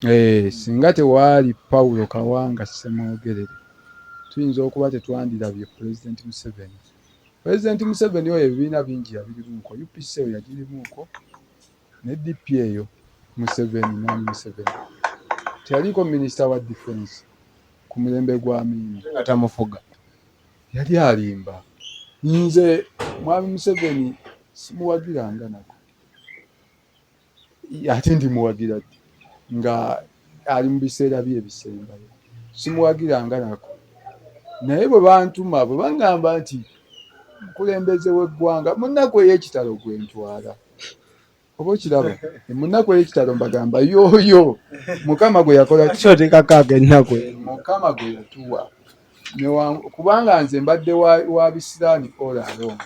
Singa tewaali Paulo Kawanga Ssemwogerere tuyinza okuba tetwandirabye Pulezidenti Museveni. Pulezidenti Museveni oyo ebibiina bingi yabirimuuko, UPC eyo yagirimuuko, ne DP eyo Museveni, mwami Museveni. Teyaliko minisita wa defense ku mulembe gwa Amin nga tamufuga. Yali alimba. Nze mwami Museveni simuwagiranga nako. Ate ndimuwagira ddi nga ali mu biseera bye ebisembayo. Simuwagiranga nako. Naye bwe bantuma bwe bangamba nti mukulembeze w'eggwanga munnaku ey'ekitalo gwe ntwala. Oba okiraba munnaku ey'ekitalo mbagamba yooyo Mukama gwe yakola kyotekako ennaku Mukama gwe yatuwa. Kubanga nze mbadde wa bisiraani all along.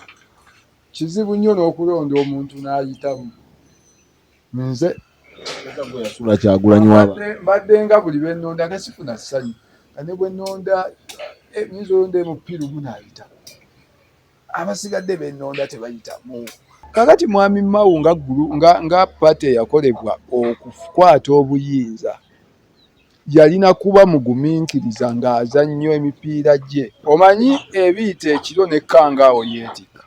Kizibu nnyo n'okulonda omuntu n'ayitamu. Nze yasula Kyagulanyi waba mbadde nga buli lwe nnonda nga sifuna ssanyu. Ne bwe nnonda nyinza olonda mupiira gunaayita. Abasigadde bennonda tebayitamu. Kakati mwami Mao nga pate eyakolebwa okukwata obuyinza yalina kuba mugumiikiriza ng'azannyo emipiira gye. Omanyi ebiyita ekiro n'ekkangaawo yeetikka.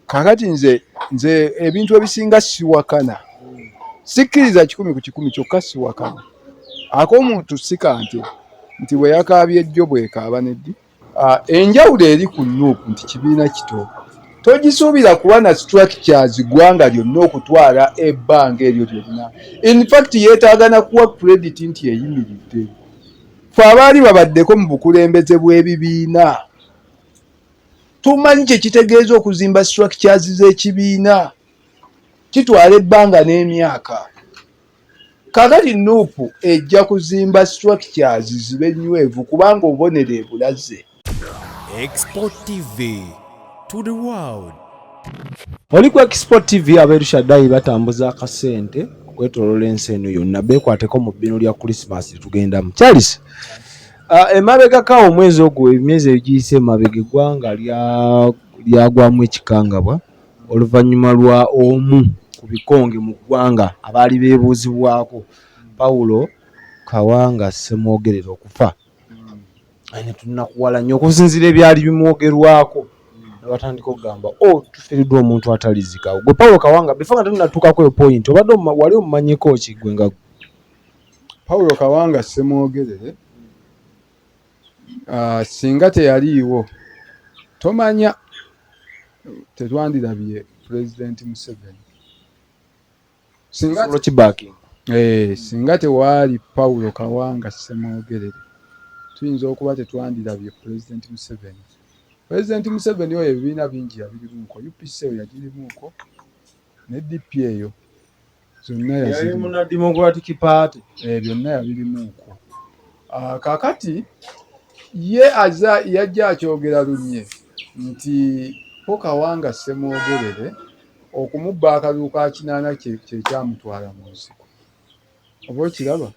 Kakati nze ebintu ebisinga siwakana. Sikkiriza 10/100 kyokka siwakana. Ak'omuntu sikante nti bwe yakaabye ejjo bwekaaba neddi. Enjawulo eri ku Nuupu nti kibiina kito. Togisuubira kuba na structures ggwanga lyonna okutwala ebbanga eryo lyonna. In fact yeetaaga na kuwa credit nti eyimiridde. Ffe abaali babaddeko mu bukulembeze bw'ebibiina tumanyi kye kitegeeza okuzimba structures z'ekibiina. Kitwala ebbanga n'emyaka. Kakati Nuupu ejja kuzimba structures zibe nywevu kubanga obubonero ebulaze. Export TV to the world. Oli ku Export TV abeerushaddayi batambuza akasente okwetoloola ensi eno yonna beekwateko mu bbino lya Christmas tugendamu. Charles, emabegako omwezi ogwo emyezi egiyise emabega eggwanga lyagwamu ekikangabwa oluvannyuma lwa omu ku bikonge mu ggwanga abaali beebuuzibwako Paulo Kawanga Ssemwogerere okufa. Ne tunakuwala nnyo okusinziira ebyali bimwogerwako. Batandika okugamba tufiiriddwa omuntu atalizika. Gwe Paulo Kawanga bifa nga tunatuukako eyo point obadde wali omumanyiko ki gwe nga Paulo Kawanga Ssemwogerere singa teyaliiwo tomanya tetwandirabye Pulezidenti Museveni. Singa tewaali Paulo Kawanga Ssemwogerere tuyinza okuba tetwandirabye Pulezidenti Museveni. Pulezidenti Museveni oyo ebibiina bingi yabirimuuko, UPC eyo yagirimuuko, ne DP eyo zonna yazirimu, Democratic Party byonna yabirimuuko. Kakati ye yajja akyogera lunye nti Paul Kawanga Ssemwogerere okumubba akalulu ka 8 kye kyamutwala mu nsiko. Oba okiraba?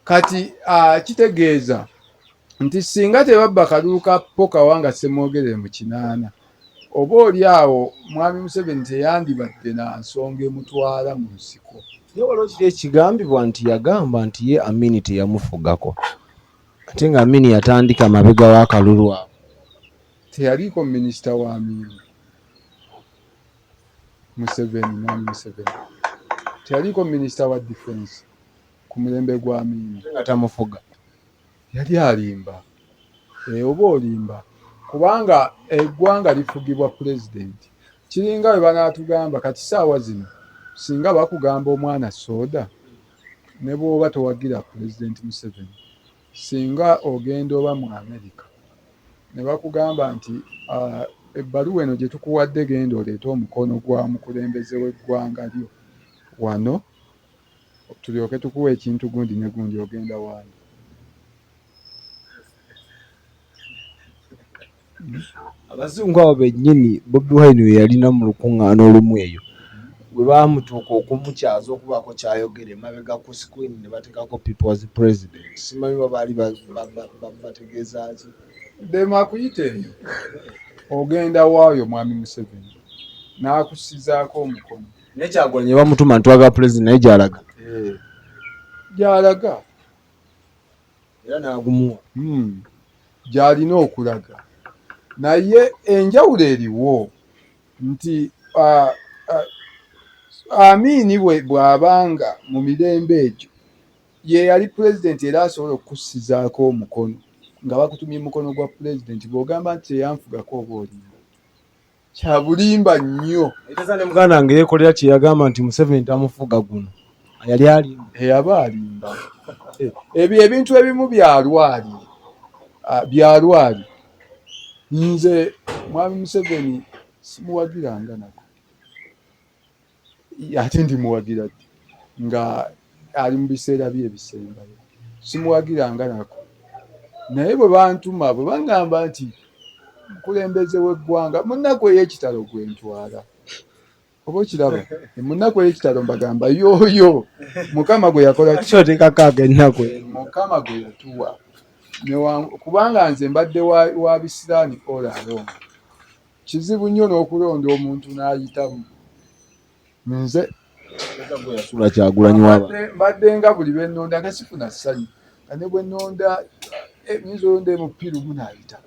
Kati kitegeeza nti singa tebabba kalulu ka Paul Kawanga Ssemwogerere mu 8 oba oli awo mwami Museveni teyandibadde na nsonga emutwala mu nsiko. Ye waliwo kiri ekigambibwa nti yagamba nti ye Amin teyamufugako ate nga Amin yatandika mabega w'akalulu awo. Teyaliko minisita wa Amin Museveni, mwami Museveni. Teyaliko minisita wa defense ku mulembe gwa Amin nga tamufuga. Yali alimba. Oba olimba kubanga eggwanga lifugibwa pulezidenti. Kiringa bwe banaatugamba kati saawa zino singa bakugamba omwana soda ne bw'oba towagira Pulezidenti Museveni, singa ogenda oba mu Amerika ne bakugamba nti ebbaluwa eno gye tukuwadde genda oleete omukono gwa mukulembeze w'eggwanga lyo wano tulyoke tukuwa ekintu gundi ne gundi ogenda wano. Abazungu abo bennyini Bobi Wine we yalina mu lukuŋŋaana olumu eyo bwe baamutuuka okumukyaza okubaako kyayogera emabega ku screen ne bateekako people's president. Simanyi baba baali bategeeza ki. Dema kuyita eyo ogenda waayo mwami Museveni n'akusizaako omukono. Naye Kyagulanyi bamutuma ntwaga president naye gy'alaga. gy'alaga era n'agumuwa gy'alina okulaga. Naye enjawulo eriwo nti Amiini bw'abanga mu mirembe egyo ye yali pulezidenti era asobola okukussizaako omukono nga bakutumye mukono gwa pulezidenti bw'ogamba nti teyanfugako oba olimba kya bulimba nnyo. ekitasa ne muganda wange yeekolera kye yagamba nti Museveni tamufuga guno yali alimba eyaba alimba. Ebyo ebintu ebimu byalwali nze mwami Museveni simuwagiranga nako ate ndimuwagira ddi nga ali mu biseera bye ebisembayo simuwagiranga nako. Naye bwe bantuma bwe baŋŋamba nti mukulembeze w'eggwanga munaku ey'ekitalo gwe ntwala oba okiraba munaku ey'ekitalo mbagamba yooyo Mukama gwe yakola kyotekakaaga ennaku Mukama gwe yatuwa kubanga nze mbadde wa bisiraani all along. Kizibu nnyo n'okulonda omuntu n'ayitamu. Nze yasula Kyagulanyi waba mbadde nga buli bennonda nga sifuna ssanyu nga ne bwe nnonda nyinza olonda mupiira gumu n'ayita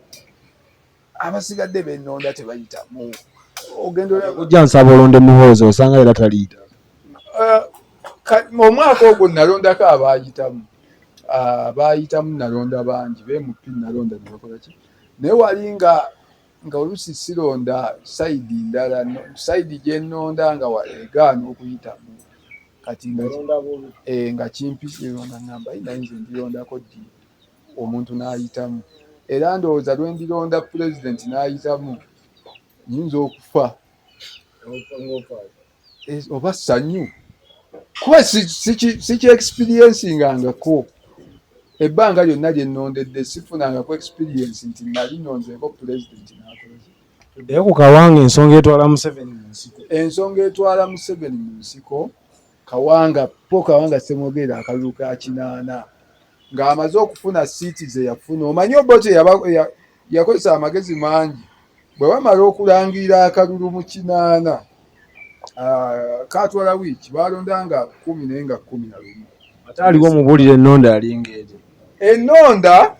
abasigadde bennonda tebayitamu. ojja nsaba olonde muhoozi osanga era taliita. Omwaka ogwo nalondako abaayitamu nalonda bangi bemupiira nalonda nebakola ki naye wali nga oluusi sironda sayidi ndala sayidi gye nnonda nga egaana okuyitamu kati nga kimpironda ngamba naye nze ndirondako ddi omuntu n'ayitamu era ndowooza lwe ndironda pulezidenti n'ayitamu nyinza okufa oba ssanyu kuba si experiensingangako ebbanga lyonna lye nnondedde sifunangako experience nti nali nonzeeko pulezidenti n'akola. Naye ku Kawanga ensonga etwala Museveni mu nsiko. Ensonga etwala Museveni mu nsiko Kawanga Ssemwogerere akalulu ka 8 ng'amaze okufuna siiti ze yafuna. Omanyi Obote yakozesa amagezi mangi bwe bamala okulangirira akalulu mu 8 katwala wiiki balonda nga 10 naye nga 11. Ate aliwo mubuulire ennonda yalinga ezo. Ennonda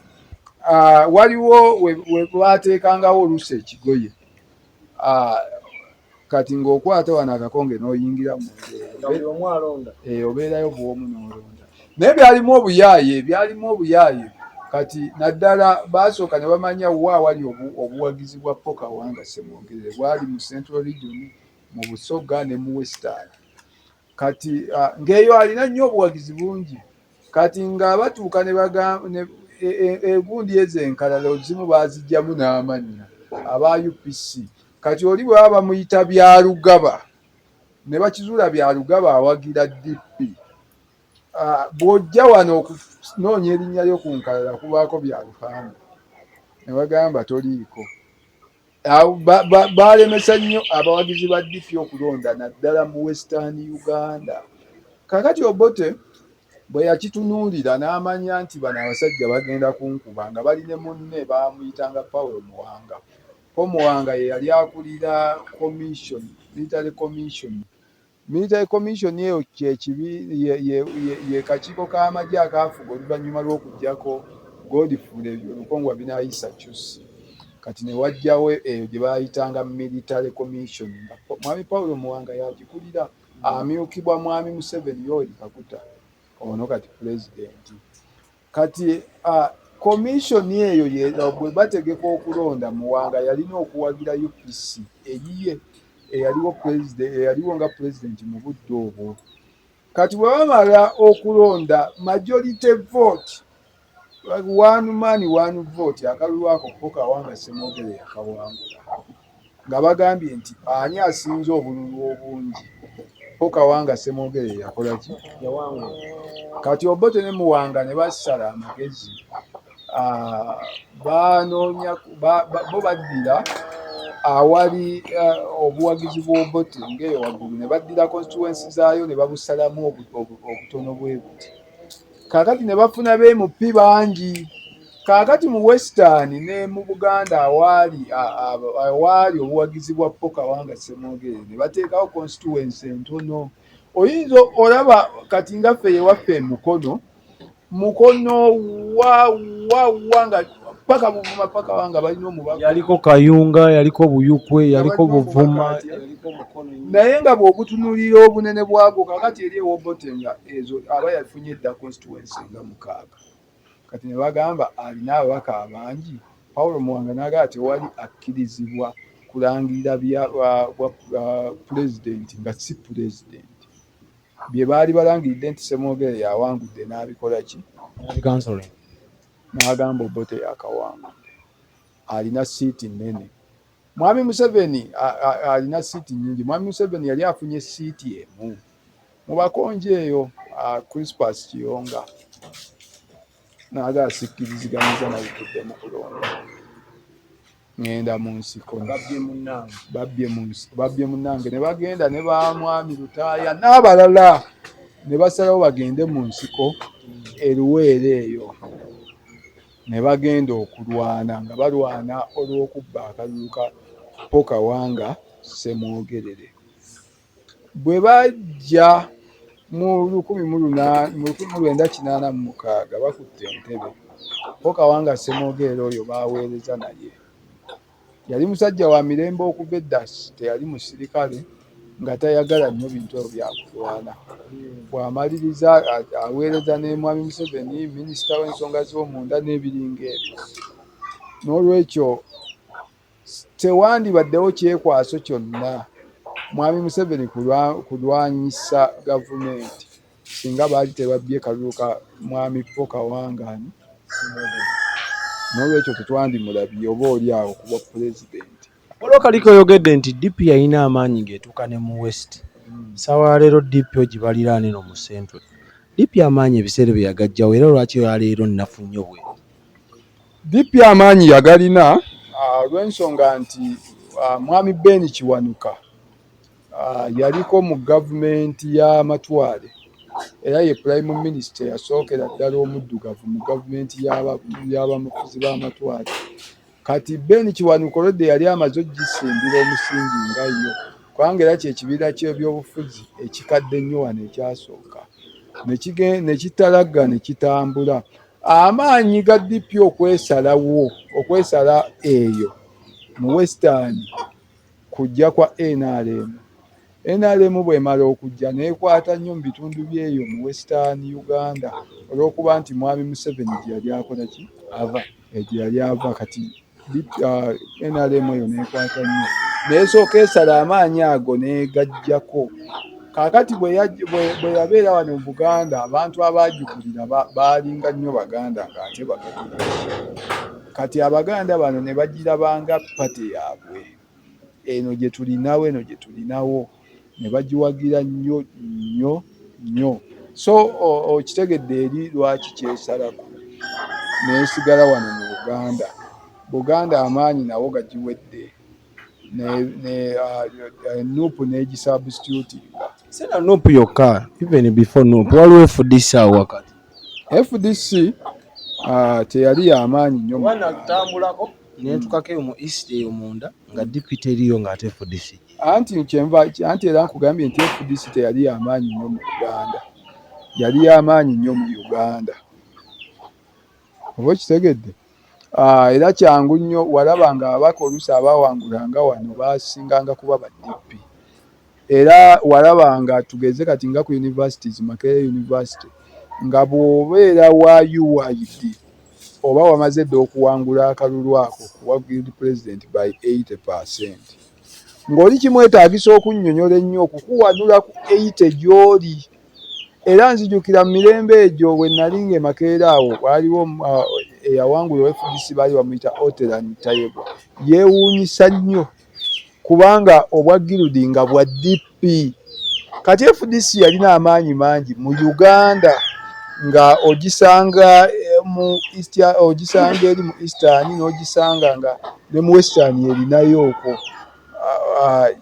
waliwo we bateekangawo oluusi ekigoye kati ng'okwata wano akakonge n'oyingira mu obeerayo bw'omu n'olonda. Naye byalimu obuyaaye kati naddala baasooka ne bamanya wa wali obuwagizi bwa Kawanga Ssemwogerere bwali mu Central Region mu Busoga ne mu Western. Kati ng'eyo alina nnyo obuwagizi bungi kati nga batuuka ne bagamba egundi ezo enkalala ozimu baazigyamu n'amannya aba UPC. Kati oli bwe baba bamuyita Byalugaba ne bakizuula Byalugaba awagira DP bw'ojja wano okunoonya erinnya lyo ku nkalala kubaako Byaluhanga ne bagamba toliiko. Baalemesa nnyo abawagizi ba DP okulonda naddala mu Western Uganda. Kaakati Obote bwe yakitunuulira n'amanya nti bano abasajja bagenda kunkuba nga bali ne munne baamuyitanga Paulo Muwanga. Muwanga ye yali akulira military commission. Military commission eyo ye kakiiko k'amagye akaafuga oluvannyuma lw'okuggyako Godfrey Olukongwa binaayisa Kyusi. Kati ne wajjawo eyo gye baayitanga military commission. Mwami Paulo Muwanga yagikulira amyukibwa mwami Museveni Yoweri Kaguta ono kati pulezidenti. Kati komishoni eyo bwe bategeka okulonda Muwanga yalina okuwagira UPC eyiye eyaliwo nga pulezidenti mu budde obwo. Kati bwe bamala okulonda majority vote one man one vote akalulu ako Kawanga Ssemwogerere yakawangula nga bagambye nti ani asinze obululu obungi Kawanga Ssemwogerere yakola ki yawangula. Kati Obote ne Muwanga ne basala amagezi banoonya bo baddira awali obuwagizi bw'Obote ng'eyo waggulu ne baddira constituency zaayo ne babusalamu obutono bwe buti. Kaakati ne bafuna beemupi bangi. Kaakati mu Western ne mu Buganda awaali obuwagizi bwa Kawanga Ssemwogerere ne bateekawo constituency entono oyinza olaba kati nga ffe ewaffe mukono nga paka Buvuma paka wanga balina omubaka yaliko Kayunga, yaliko Buyukwe, yaliko Buvuma, yaliko Mukono. naye nga bw'obutunulira obunene bwago kakati eri ewobote nga ezo aba yafunye edda constituency nga 6 kati ne bagamba alina ababaka abangi. Paulo Muwanga n'agamba tewali akkirizibwa kulangirira pulezidenti nga si pulezidenti. Bye baali balangiridde nti Ssemwogerere yawangudde n'abikola ki? N'agamba Obote yakawangudde. Alina siiti nnene. Mwami Museveni alina siiti nnyingi. Mwami Museveni yali afunye siiti emu mu bakonje eyo, Crispus Kiyonga n'agamba sikkiriziganyiza nabituddemu kulonda. Ngenda mu nsiko babbye munnange ne bagenda ne ba Mwami Lutaaya n'abalala ne basalawo bagende mu nsiko eruweere eyo ne bagenda okulwana nga balwana olw'okubba akalulu ka Kawanga Ssemwogerere. Bwe bajja mu 1986 bakutte entebe, Kawanga Ssemwogerere oyo baweereza naye. Yali musajja wa mirembe okuva edda, teyali musirikale nga tayagala nnyo bintu ebyo byakulwana. Bw'amaliriza aweereza ne Mwami Museveni, minisita w'ensonga z'omunda n'ebiringa ebyo. N'olwekyo tewandibaddewo kyekwaso kyonna Mwami Museveni kulwanyisa gavumenti singa baali tebabbye kalulu ka Mwami Kawanga. N'olwekyo tetwandimulabye oba oli awo kuba pulezidenti. Kaliko yogedde nti DP yalina amaanyi ng'etuuka ne mu West. Sawa leero DP ogibaliraane no mu Central. DP amaanyi ebiseera bye yagajjawo era lwaki leero nnafu nnyo bwe? DP amaanyi yagalina olw'ensonga nti Mwami Ben Kiwanuka yaliko mu gavumenti y'amatwale era ye Prime Minister yasookera ddala omuddugavu mu gavumenti y'abamufuzi b'amatwale. Kati Ben Kiwanuka olwedde yali amaze ogisimbira omusingi nga yo kubanga era kyekibiina ky'ebyobufuzi ekikadde ennyo wano ekyasooka ne kitalagga ne kitambula. Amaanyi ga DP okwesala eyo mu Western kujja kwa NRM bw'emala okujja n'ekwata nnyo mu bitundu byeyo mu Western Uganda olw'okuba nti Mwami Museveni gye yali akola ki? Gye yali ava. Kati NRM eyo n'ekwata nnyo n'esooka esala amaanyi ago n'egajjako. Kaakati bwe yabeera wano mu Buganda abantu abaagikulira baalinga nnyo Baganda ng'ate Baganda. Kati Abaganda bano ne bagirabanga pate yaabwe. Eno gye tulinawo ne bagiwagira nnyo. So okitegedde eri lwaki kyesalako n'esigala wano mu Buganda amaanyi nawo gagiwedde Nuupu n'egisubstitutinga. Sena Nuupu yokka, even before Nuupu waliwo FDC awo wakati. FDC teyali y'amaanyi nnyo mu Uganda. Nentukako mu East eyo munda nga DP teriyo ng'ate FDC. Anti era nkugambye nti FDC teyali y'amaanyi nnyo mu Uganda. Yali y'amaanyi nnyo mu Uganda. Oba okitegedde? Era kyangu nnyo walaba nga ababaka oluusi abaawangulanga wano baasinganga kuba ba DP. Era walaba nga tugeze kati nga ku universities, Makerere University, nga bw'obeera wa UID oba wamaze dda okuwangula akalulu ako kuwa guild president by 80%. Ng'oli kimwetaagisa okunnyonnyola ennyo okukuwanula ku 80 gy'oli. Era nzijukira mu mirembe egyo bwe nali ng'e Makerere awo waaliwo eyawangula FDC baali bamuyita Oteran Tayebwa. Yeewuunyisa nnyo kubanga obwa Giludi nga bwa DP. Kati FDC yalina amaanyi mangi mu Uganda nga ogisanga eri mu Eastern n'ogisanga nga ne mu Western erinayo okwo.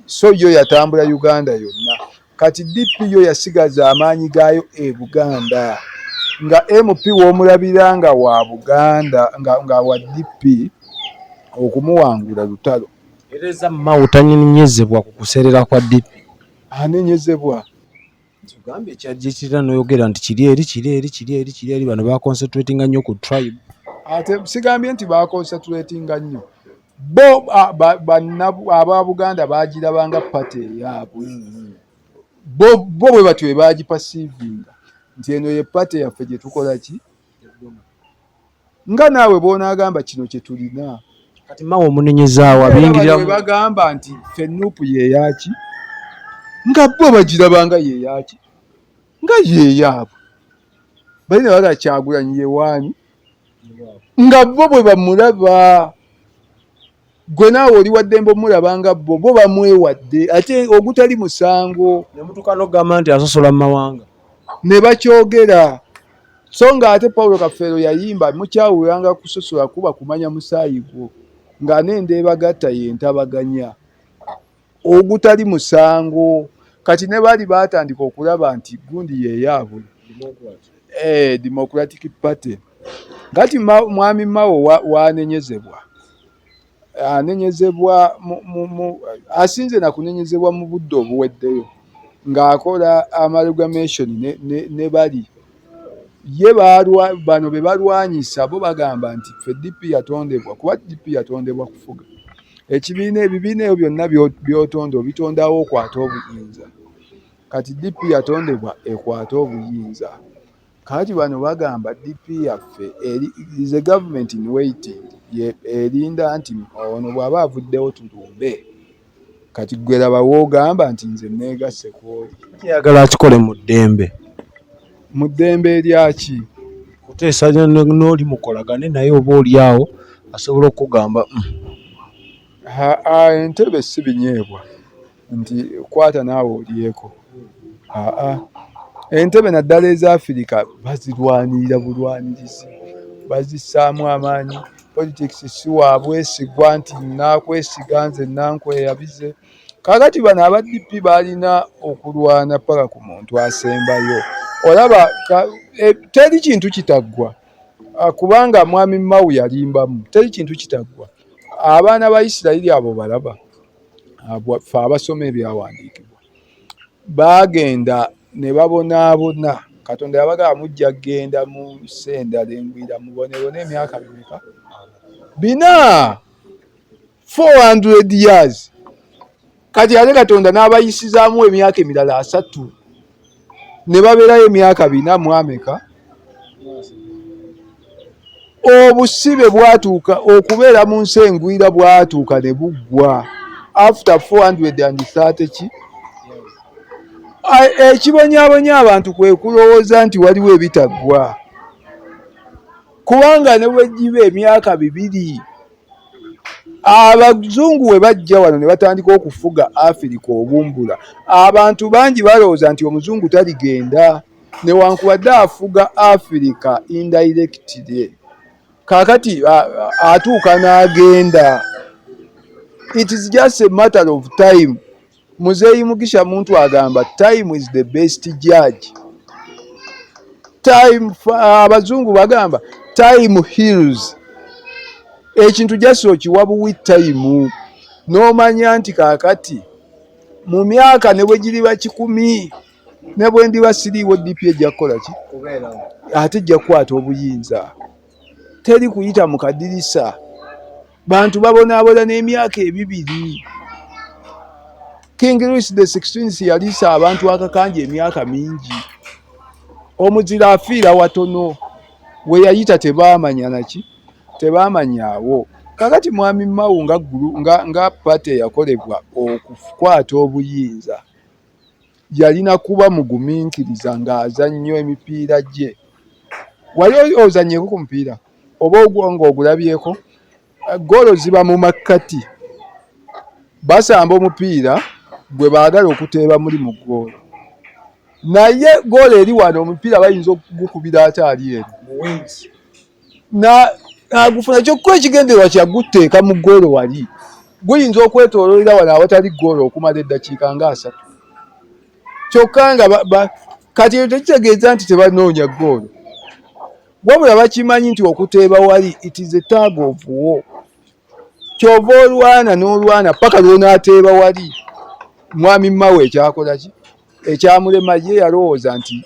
So yo yatambula Uganda yonna. Kati DP yo yasigaza amaanyi gaayo e Buganda nga MP w'omulabira nga wa Buganda nga wa DP okumuwangula lutalo. Ereza Mao tanyenyezebwa ku kuserera kwa DP. Anenyezebwa. Ugambye kyajjekira n'oyogera nti kiri eri bano baconcentratinga nnyo ku tribe. Ate sigambye nti baconcentratinga nnyo. Bo aba Buganda bagirabanga pate eyaabwe. Bo bwe batyo bwe bagipasivinga nti eno ye pate yaffe gye tukola ki? Nga naawe bw'onaagamba kino kye tulina. Kati Mao omunenyezaawo abiyingirira bwe bagamba nti ffe nuupu yeeyaki? Nga bo bagirabanga yeeyaki? Nga yeeyaabwe. Bali ne baga Kyagulanyi ye waani? Nga bo bwe bamulaba. Gwe naawe oli waddembe omulabanga bo bamwewadde ate ogutali musango. Ne mutuuka n'ogamba nti asosola mu mawanga. Ne bakyogera. So nga ate Paulo Kafeero yayimba mukyawulanga kusosola kuba kumanya musaayi gwo. Nga n'endeebagatta ye ntabaganya. Ogutali musango. Kati ne bali baatandika okulaba nti gundi yeeyaabwe. Democratic Party. Kati mwami Mao waanenyezebwa. Anenyezebwa asinze na kunenyezebwa mu budde obuweddeyo ng'akola amalgamation ne bali ye bano be balwanyisa bo bagamba nti ffe DP yatondebwa kuba DP yatondebwa kufuga ebibiina ebyo byonna by'otonda obitondawo okwata obuyinza. Kati DP yatondebwa ekwata obuyinza. Kati bano bagamba DP yaffe is a government in waiting. Erinda nti ono bw'aba avuddewo tulumbe. Kati gwe laba woogamba nti nze neegasse kw'oli. Kyeyagala akikole mu ddembe. Mu ddembe eryaki? Kuteesa n'oli mukolagane naye oba oli awo asobola okugamba entebe si binyeebwa nti kwata naawe olyeko. Entebe naddala eza Afirika bazirwanirira bulwanirizi. Bazissaamu amaanyi. Politics si wa bwesigwa nti naakwesiga nze nankweyabize. Kaakati bano aba DP balina okulwana paka ku muntu asembayo. Olaba teri kintu kitaggwa. Kubanga mwami Mao yalimbamu. Teri kintu kitaggwa. Abaana ba Isirayiri abo balaba. Ffe abasoma ebyawandiikibwa. Baagenda ne babonaabona. Katonda yabaga mujja kgenda mu sendala engwira mubonebona emyaka bimeka? 400 years. Kati ate Katonda n'abayisizaamu emyaka emirala 3. Ne babeerayo emyaka 4 mu ameka? Obusibe bwatuuka okubeera mu nsi engwira bwatuuka ne buggwa. After 430 ki? Ekibonyaabonya abantu kwe kulowooza nti waliwo ebitaggwa. Kubanga ne bwe giba emyaka 2 abazungu we bajja wano ne batandika okufuga Afirika obumbula. Abantu bangi balowooza nti omuzungu taligenda newankubadde afuga Afirika indirectly. Kaakati atuuka n'agenda. It is just a matter of time. Muzeeyi Mugisha muntu agamba time is the best judge. Time abazungu bagamba time heals. Ekintu just okiwa buwi time n'omanya nti kaakati mu myaka ne bwe giriba 10 ne bwe ndiba siriiwo DP ejja kukola ki? Ate ejja kukwata obuyinza. Teri kuyita mu kadirisa. Bantu babonaabona n'emyaka 2. King Louis the 16th yaliisa abantu akakanja emyaka mingi. Omuzira afiira watono. We yayita tebaamanya naki? Tebaamanyaawo. Kakati mwami Mao nga pate yakolebwa okukwata obuyinza. Yalina kuba mugumiikiriza ng'azannyo emipiira gye. Wali ozannyeko ku mupiira? Oba ng'ogulabyeko? Goolo ziba mu makkati. Basamba omupiira gwe baagala okuteeba muli mu goolo. Naye goolo eri wano omupiira bayinza okugukubira ate ali eri. N'agufuna kyokka ekigendererwa kya gutteeka mu goolo wali. Guyinza okwetooloolera wano awatali goolo okumala eddakiika nga 3. Kyokka nga kati ekyo tekitegeeza nti tebanoonya goolo. Wabula bakimanyi nti okuteeba wali it is a tug of war. Kyova olwana n'olwana paka lw'onaateeba wali. Mwami Mao ekyakola ki? ekyamulema ye yalowooza nti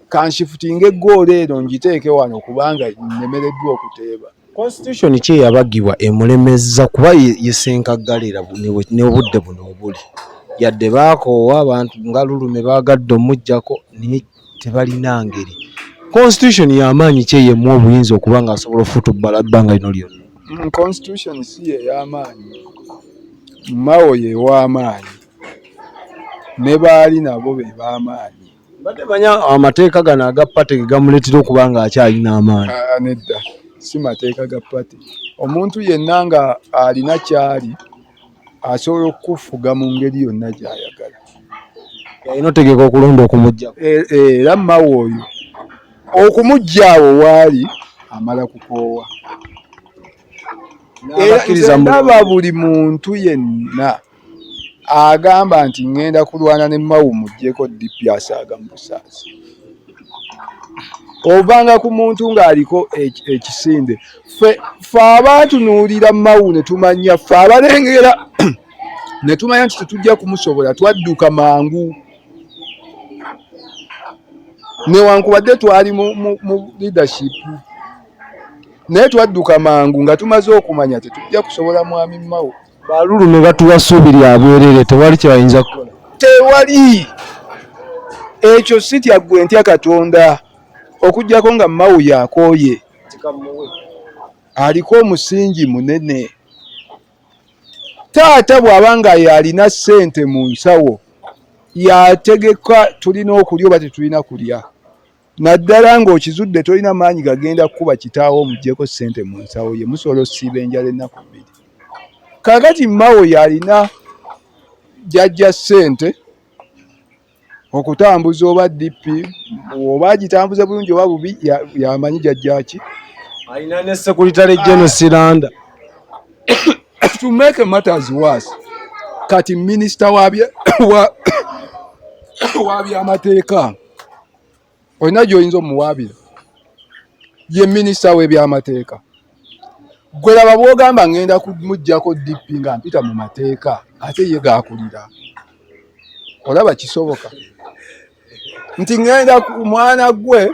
kanshifutinga eggoolo eno ngiteeke wano kubanga nnemereddwa okuteeba. Constitution ki eyabagibwa emulemezza kuba yesenkaggalira n'obudde buno obuli yadde baakoowa abantu nga lulume baagadde omuggyako naye tebalina ngeri. Constitution y'amaanyi ki eyemu obuyinza okuba nga asobola ofutubbala bbanga lino lyonna? Constitution si ey'amaanyi, Mao ye w'amaanyi ne baali nabo be b'amaanyi. Badde manya amateeka gano aga pate ge gamuleetera okuba nga akyalina amaanyi. Nedda si mateeka ga pate. Omuntu yenna nga alina kyali asobola okufuga mu ngeri yonna gy'ayagala. Yalina otegeeka okulonda okumuggyako. Era Mao oyo okumugya awo waali amala kukoowa. Ndaba buli muntu yenna agamba nti ŋŋenda kulwana ne Mao muggyeko DP asaaga mu busaasi. Ovanga ku muntu ng'aliko ekisinde. Ffe abaatunuulira Mao ne tumanya, ffe abalengera ne tumanya nti tetujja kumusobola, twadduka mangu. Newankubadde twali mu leadership naye twadduka mangu nga tumaze okumanya tetujja kusobola mwami Mao. Balulume batuwasuubirya abwerere tewali kyebayinza kukola. Tewali. Ekyo si kyaggwe ntya Katonda okuggyako nga Mao yakooye. Aliko omusingi munene. Taata bw'abanga yalina ssente mu nsawo yategeka tulina okulya oba tetulina kulya. Naddala ng'okizudde tolina maanyi gagenda kukuba kitaawo omuggyeko ssente mu nsawo ye, musobola osiiba enjala ennaku bbiri. Kaakati Mao yalina jjajja ssente okutambuza oba DP oba agitambuza bulungi oba bubi yamanyi jjajja ki. Alina ne Secretary General Siranda. To make matters worse, kati minisita wa byamateeka olina gy'oyinza omuwaabira ye minisita w'ebyamateeka. Gwe laba bw'ogamba ŋŋenda kumuggyako DP nga mpita mu mateeka ate ye gaakulira. Olaba kisoboka nti ŋŋenda ku mwana gwe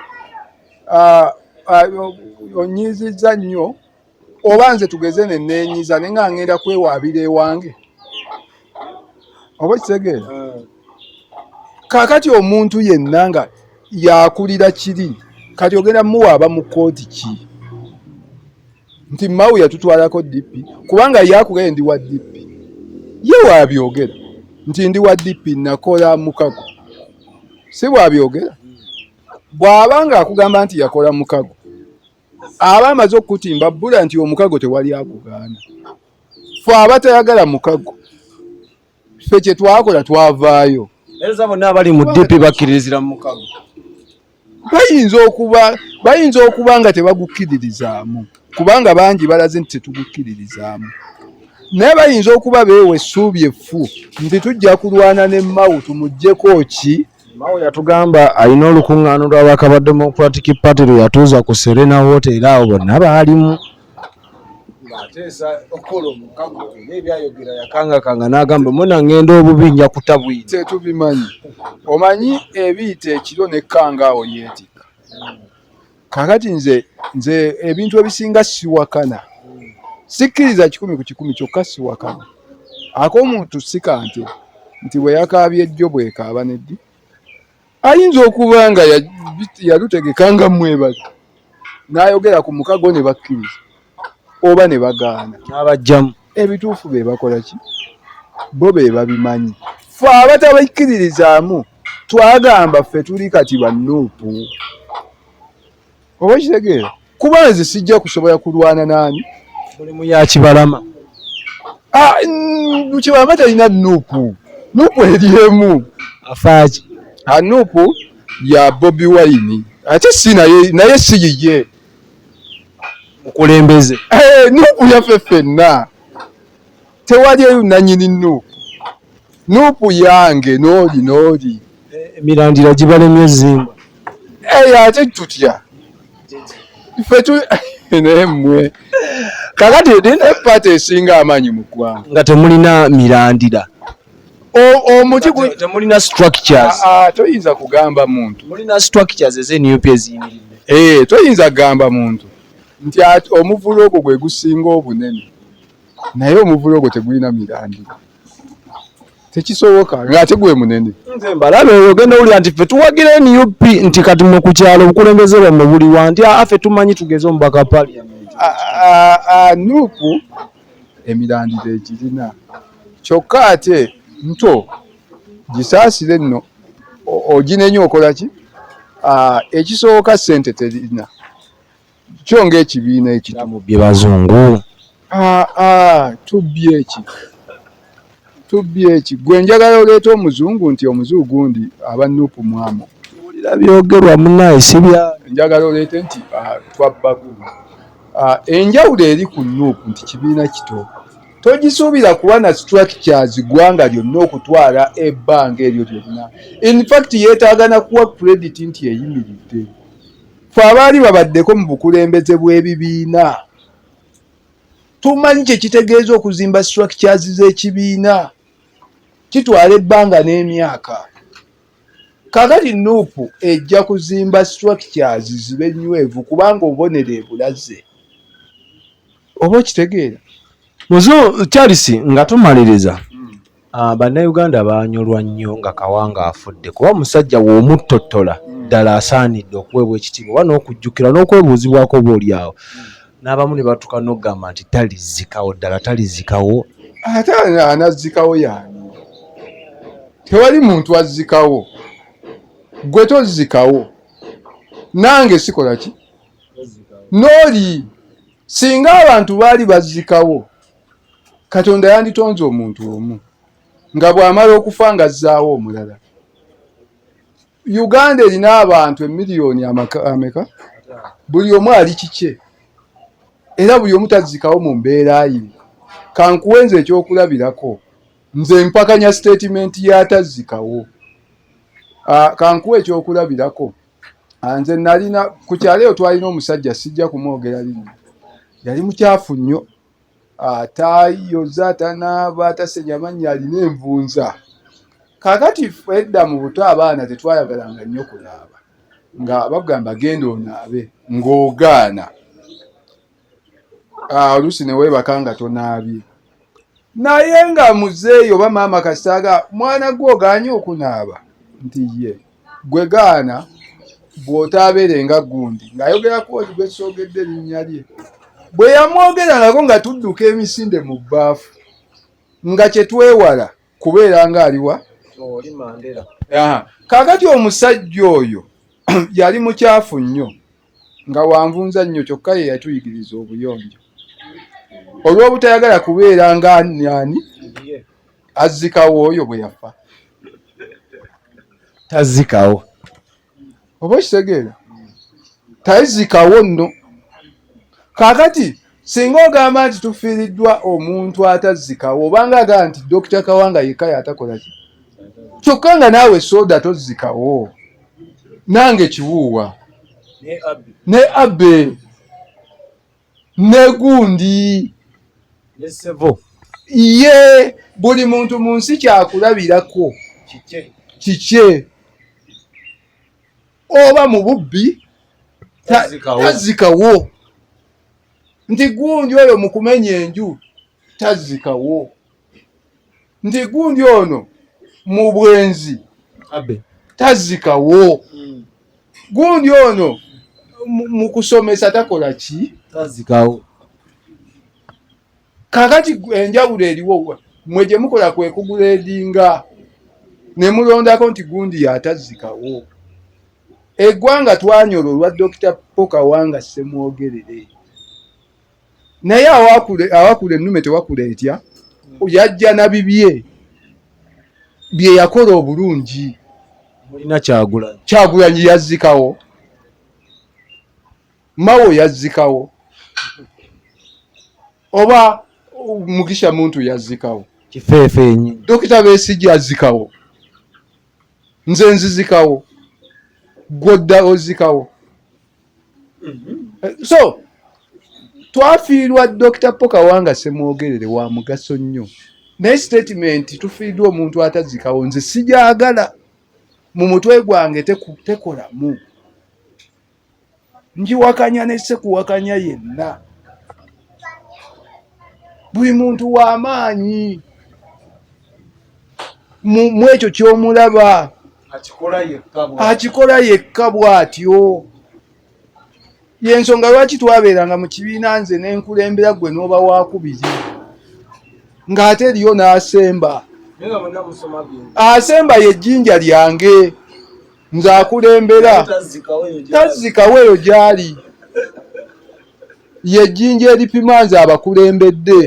onyiizizza nnyo oba nze tugeze ne neenyiza naye nga ŋŋenda kwewaabira ewange. Oba kitegeera? Kaakati omuntu yenna nga yakulira kiri kati ogenda muwaaba mu kkooti ki? Nti Mao yatutwalako DP kubanga yakugenda ndi wa DP. Ye waabyogera nti ndi wa DP nakola mukago. Si bwabyogera? Bw'abanga akugamba nti yakola mukago aba amaze okukutimba bbula nti omukago tewali akugaana. Ffe abatayagala mukago ffe kye twakola twavaayo. Era bonna abali mu DP bakkiririzira mu mukago. Bayinza okuba nga tebagukkiririzaamu kubanga bangi balaze nti tetugukkiririzaamu. Naye bayinza okuba beewa essuubi effu nti tujja kulwana ne Mao tumuggyeko ki. Mao yatugamba alina olukuŋŋaano lw'abaka ba Democratic Party lwe yatuuza ku Serena Hotel awo bonna baalimu. Ng'ateesa okukola omukago n'ebyayogera yakangakanga n'agamba muna ŋŋenda obubi nja kutabwira. Tetubimanyi. Omanyi ebiyita ekiro n'ekkanga awo yeetika. Kaakati nze ebintu ebisinga siwakana. Sikkiriza 100 ku 100 kyokka siwakana. Ak'omuntu sikante nti bwe yakaabye ejjo bw'ekaaba neddi. Ayinza okuba nga yalutegeka nga mwebaga n'ayogera ku mukago ne bakkiriza oba ne bagaana n'abajjamu. Ebituufu be bakola ki? Bo be babimanyi. Ffe abatabakkiririzaamu twagamba ffe tuli kati bannuupu. Oba kitegeera? Kuba nze sijja kusobola kulwana naani? Mulimu ya Kibalama. Kibalama talina nuupu. Nuupu eriemu. Afaaki. Nuupu ya Bobi Wine. Ate si naye si yiye. Mukulembeze. Nuupu yaffe ffenna. Tewali nannyini nuupu. Nuupu yange n'oli. Emirandira gibalemye zimba. Ate tutya. Ffe naye mmwe. Kakati eppaati esinga amaanyi mu ggwanga. Nga temulina mirandira. omuti temulina structures. Toyinza kugamba muntu. Mulina structures ez'ennyumba eziyimiridde. Toyinza kugamba muntu nti omuvulo ogwo gwe gusinga obunene naye omuvulo ogwo tegulina mirandira. Tekisoboka ng'ate gwe munene. Nze mbalabe ogenda olya nti ffe tuwagira NUP nti kati mwe ku kyalo obukulembeze bwammwe buliwa nti ffe tumanyi tugeze omubaka parliament. NUP emirandira egirina kyokka ate nto gisaasire nno oginenya okola ki? Ekisooka ssente terina kyo ng'ekibiina ekito bye bazungu. Tubbye eki gwe njagala oleeta omuzungu nti omuzungu gundi aba NUP mwamo. Owulira byogerwa munnaye si bya njagala oleete nti twabbaku. Enjawulo eri ku NUP nti kibiina kito togisuubira kuba na structures gwanga lyonna okutwala ebbanga eryo lyonna. In fact yeetaaga na kuwa credit nti eyimiridde. Ffe abaali babaddeko mu bukulembeze bw'ebibiina tumanyi kye kitegeeza okuzimba structures z'ekibiina. Kitwala ebbanga n'emyaka. Kakati NUP ejja kuzimba structures zibe nywevu kubanga obubonero ebulaze. Oba okitegeera? Charles nga tumaliriza bannayuganda baanyolwa nnyo nga Kawanga afudde kuba musajja w'omuttottola ddala asaanidde okuweebwa ekitiibwa oba n'okujjukira n'okwebuuzibwako obaolyawo n'abamu ne batuuka n'okugamba nti talizikawo ddala talizikawo. Ate anazzikawo yaani? Tewali muntu azzikawo. Gwe tozzikawo. Nange sikola ki? Nooli singa abantu baali bazzikawo Katonda yanditonze omuntu omu nga bw'amala okufa ng'azzaawo omulala. Uganda erina abantu emiliyoni ameka? Buli omu ali kikye. Era buli omu tazzikawo mu mbeera ye. Kankuwenze ekyokulabirako. Nze mpakanya statement ya tazzikawo. Kankuwe ekyokulabirako. Nze nalina ku kyalo eyo twalina omusajja sijja kumwogera linnya. Yali mukyafu nnyo. Tayoza tanaaba tasenya mannya alina envunza. Kakati edda mu buto abaana tetwayagalanga nnyo kunaaba. Nga bagamba genda onaabe ng'ogaana. Oluusi ne weebaka nga tonaabye. Naye nga muzeeyo oba maama kasitaaga mwana gwe ogaanye okunaaba nti ye gwe gaana bw'otaabeerenga gundi ng'ayogerako oli gwe soogedde erinnya lye. Bwe yamwogerangako nga tudduka emisinde mu bbaafu nga kye twewala kubeera ng'aliwa Oli Mandela. Kaakati omusajja oyo yali mukyafu nnyo nga wanvunza nnyo kyokka ye yatuyigiriza obuyonjo. Olw'obutayagala kubeera nga ani azzikawo oyo bwe yafa. Tazzikawo. Oba okitegeera? Tazikawo nno. Kaakati singa ogamba nti tufiiriddwa omuntu atazzikawo obanga agamba nti Dr. Kawanga yekka yatakola ki? Kyokka nga naawe soda tozzikawo. Nange kiwuuwa. Ne Abe. Ne gundi. Ne Ssevo. Ye buli muntu mu nsi kyakulabirako. Kikye. Oba mu bubbi tazzikawo. Nti gundi oyo mu kumenya enju tazzikawo. Nti gundi ono mu bwenzi tazzikawo. Gundi ono mu kusomesa takola ki? Tazzikawo. Kakati enjawulo eriwo mwe gye mukola kwe kuguleedinga ne mulondako nti gundi yatazzikawo. Eggwanga twanyola olwa Dr. Kawanga Ssemwogerere. Naye awakula ennume tewakula etya. Yajja na bibye bye yakola obulungi. Mulina Kyagulanyi. Kyagulanyi yazzikawo. Mawo yazzikawo. Oba Mugisha muntu yazzikawo. Kifeefe ennyini. Dr. Besigye yazzikawo. Nze nzizikawo. Gwadda ozikawo. So twafiirwa Dr. Kawanga Ssemwogerere wa mugaso nnyo. naye statement tufiiddwa omuntu atazikawo nze sijagala mu mutwe gwange tekolamu njiwakanya ne sekuwakanya yenna buli muntu w'amaanyi mu ekyo ky'omulaba akikola yekka bw'atyo. Yensonga lwaki twabeeranga mu kibiina nze n'enkulembera gwe n'oba wakubiri ng'ate eriyo n'asemba asemba yejjinja lyange nze akulembera tazikawo eyo gy'ali yejjinja eripima nze abakulembedde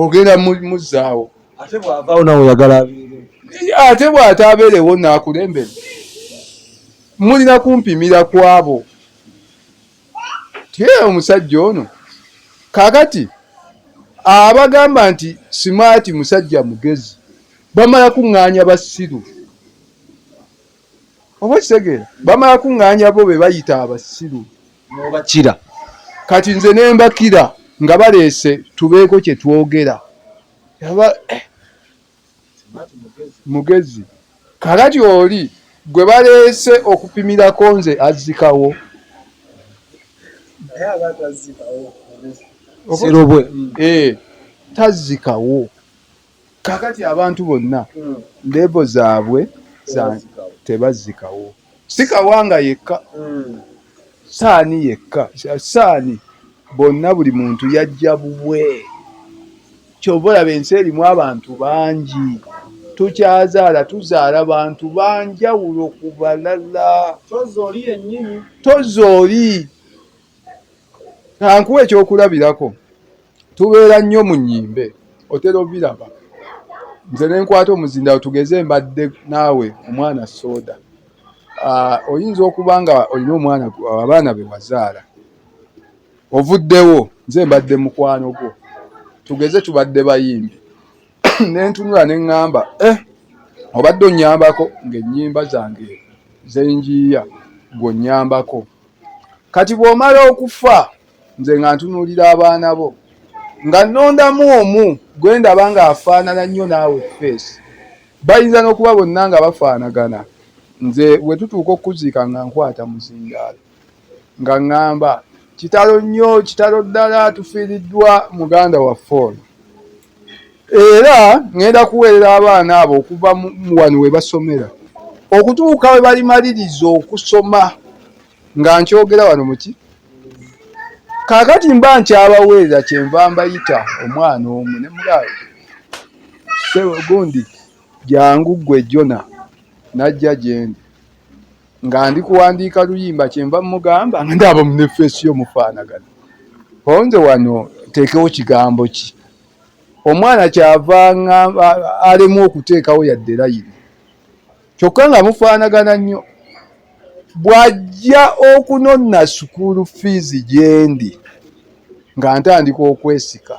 ogenda muzzaawo ate bw'ataabeerewo n'akulembera mulina kumpimira kwabo tiye omusajja ono kakati abagamba nti simaati musajja mugezi bamala kuŋŋaanya basiru oba kisegeera bamala kuŋŋaanya bo be bayita abasiru nobakira kati nze ne mbakira nga baleese tubeeko kye twogera mugezi kakati oli gwe baleese okupimirako nze azzikawo tazzikawo kakati abantu bonna levo zaabwe tebazzikawo sikawanga yekka saani yekka saani bonna buli muntu yajja bubwe kyova olaba ensi erimu abantu bangi tukyazaala tuzaala bantu banjawulo ku balala tozi oli ankuwa ekyokulabirako tubeera nnyo mu nnyimbe otera obiraba nze nenkwata omuzindaalo tugeze mbadde naawe omwana soda oyinza okuba nga olina omwana abaana be wazaala ovuddewo nze mbadde mukwano gwo tugeze tubadde bayimbi nentunula neŋŋamba obadde onnyambako ng'ennyimba zange zenjiya gw'onnyambako kati bw'omala okufa nze nga ntunuulira abaana bo nga nnondamu omu gwe ndaba ng'afaanana nnyo naawe feesi bayinza n'okuba bonna nga bafaanagana nze bwe tutuuka okuziika nga nkwata muzindaalo nga ŋŋamba kitalo nnyo kitalo ddala tufiiriddwa muganda waffe ono era ŋŋenda kuweerera abaana abo okuva wano we basomera okutuuka we balimaliriza okusoma nga nkyogera wano muki kaakati mba nkyabaweerera kyenva mbayita omwana omu ne mulayo gundi jangu ggwe Jona najja gyendi nga ndi kuwandiika luyimba kyenva mugamba nga ndaba munefeesi y'omufaanagano onze wano teekewo kigambo ki omwana kyava alemu okuteekawo yadde layini kyokka nga mufaanagana nnyo bw'ajja okunonna sukuulu fiizi gyendi nga ntandika okwesika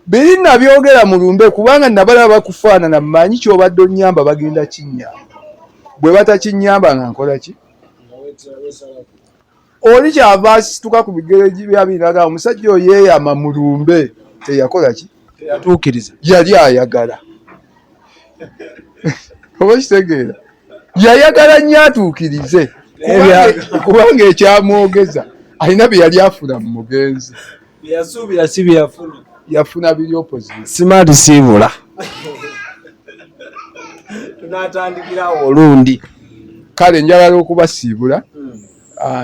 biri nabyogera mu lumbe kubanga nabalaba bakufaanana mmanyi kyobadde onnyamba bagenda kinnyamba bwe batakinnyamba nga nkola ki oli kyava asituka ku bigere byabinaga omusajja oyo yeeyama mu lumbe teyakola ki teyatuukiriza yali ayagala oba kitegeera yayagala nnyo atuukirize kubanga ekyamwogeza alina bye yali afuna mu mugenzi yasuubira si bye yafuna yafuna biri opposite simaati siibula tunaatandikirawo olundi kale njagala okubasiibula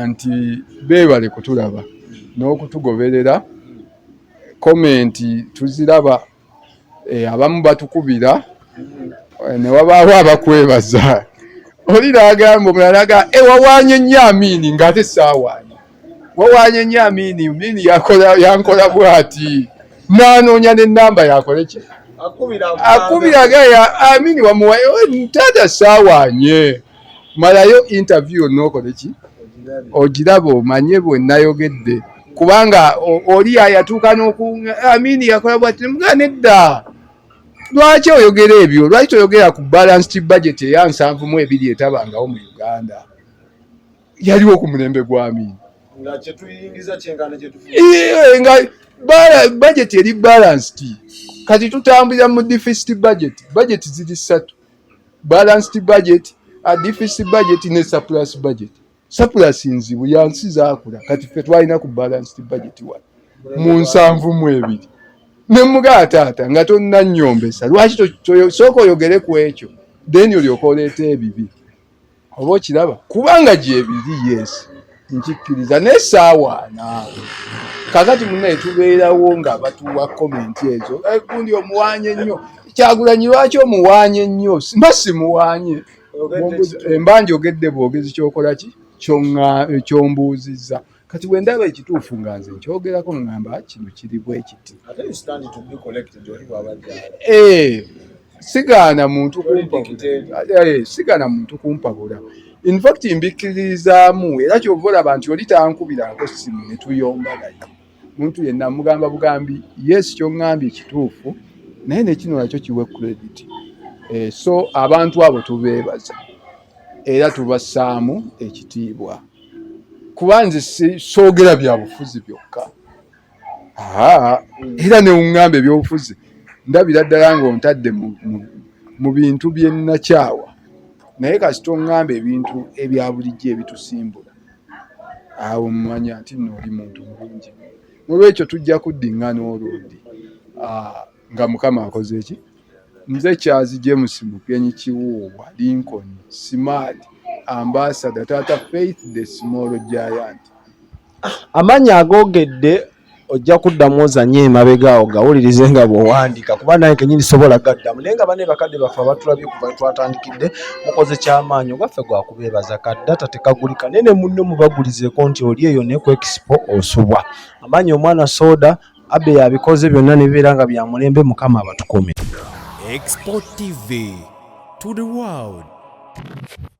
nti beebale kutulaba n'okutugoberera komenti tuziraba abamu batukubira ne wabaawo abakwebaza oli n'agamba omulala agamba wawaanye nnyo Amini ng'ate saawaanye wawaanye nnyo Amini yankola bw'ati n'anoonya n'ennamba yakole ki akubiraga Amini wamuwaye taata saawaanye malayo interview n'okole ki ogiraba omanye bwe nayogedde kubanga oli ayatuuka Amini yakola bw'ati nemugamba nedda lwaki oyogera ebyo lwaki toyogera ku balanced budget eya 7.2 etabangawo mu Uganda yaliwo ku mulembe gwa Amini nga kyetuyingiza kyenkana kyetufu nga budget eri balanced. Kati tutambulira mu deficit budget ziri 3: balanced budget, a deficit budget ne surplus budget. Surplus nzibu yansi zaakula, kati ffe twalina ku balanced budget wa mu 7 ne mugaa taata nga tonnannyombesa. Lwaki sooka oyogere ku ekyo then olyoka oleeta ebibi? Oba okiraba? Kubanga gyebiri, yes, nkikkiriza naye saawaana. Kakati munnaye tubeerawo nga batuwa komenti ezo, gundi omuwaanye nnyo. Kyagulanyi lwaki omuwaanye nnyo? Mba simuwaanye, mba njogedde bwogezi kyokola ki kyombuuzizza. Kati bwe ndaba ekituufu nga nze nkyogerako ngamba kino kiri bwe kiti. Sigaana muntu kumpabula. In fact mbikkirizaamu era kyova olaba nti oli tankubirako ssimu ne tuyombagayo. Muntu yenna mugamba bugambi yes kyoŋŋambye kituufu naye nekino nakyo kiwe credit. So abantu abo tubeebaza era tubassaamu ekitiibwa. Kuba nze soogera bya bufuzi byokka. Era ne uŋŋamba ebyobufuzi ndabira ddala ng'ontadde mu bintu bye nnakyawa. Naye kasita oŋŋamba ebintu ebya bulijjo ebitusimbula, awo mmanya nti nno oli muntu mulungi. Olwekyo tujja kuddiŋŋana olundi nga Mukama akoze eki. Nze Charles James Mukenyi Kiwuubwa Lincoln Smart Ambassador Tata Faith the Small Giant. Amanya agoogedde ojja kuddamu ozanye emabega awo gawulirize nga bw'owandiika kuba naye kenyini sobola gaddamu naye nga bane bakadde baffe abatulabye kuva twatandikidde mukoze kyamaanyi ogwaffe gwa kubeebaza kaddata tekagulika nene munno mubagulizeeko nti oli eyo ne ku expo osubwa. Amanya omwana soda abe yabikoze byonna ne bibeera nga bya mulembe. Mukama abatukume. Export TV to the world.